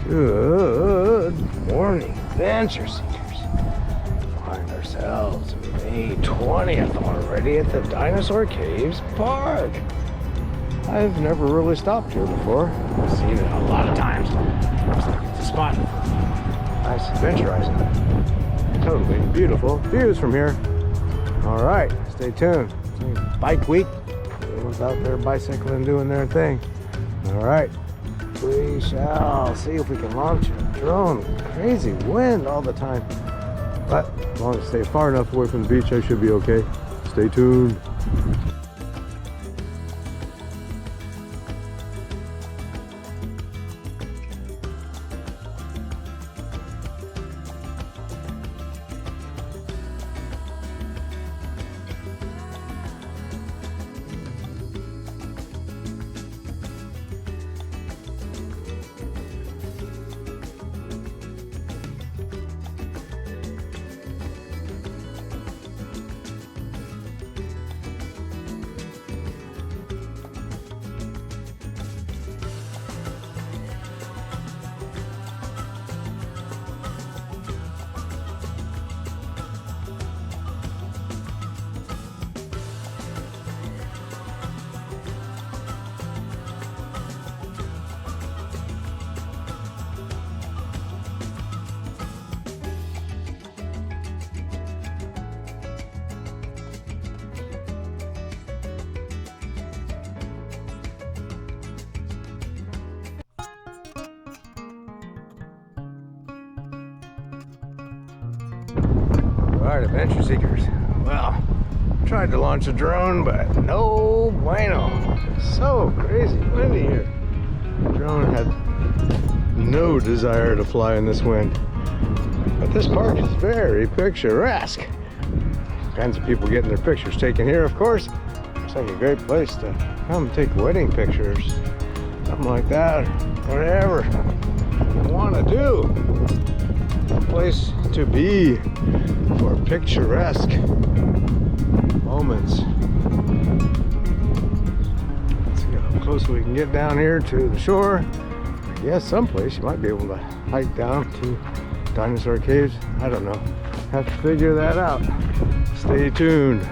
Good morning, adventure seekers. Find ourselves May 20th already at the Dinosaur Caves Park. I've never really stopped here before. I've seen it a lot of times. It's a spot for nice adventurizing. Totally beautiful views from here. All right, stay tuned. Bike week. Everyone's out there bicycling, doing their thing. All right. We shall see if we can launch a drone. Crazy wind all the time. But as long as I stay far enough away from the beach, I should be okay. Stay tuned. Alright, adventure seekers. Well, tried to launch a drone, but no bueno. So crazy windy here. The drone had no desire to fly in this wind. But this park is very picturesque. All kinds of people getting their pictures taken here, of course. Looks like a great place to come take wedding pictures. Something like that, or whatever you want to do. A place to be for picturesque moments. Let's see how close we can get down here to the shore. I guess someplace you might be able to hike down to Dinosaur Caves. I don't know. Have to figure that out. Stay tuned.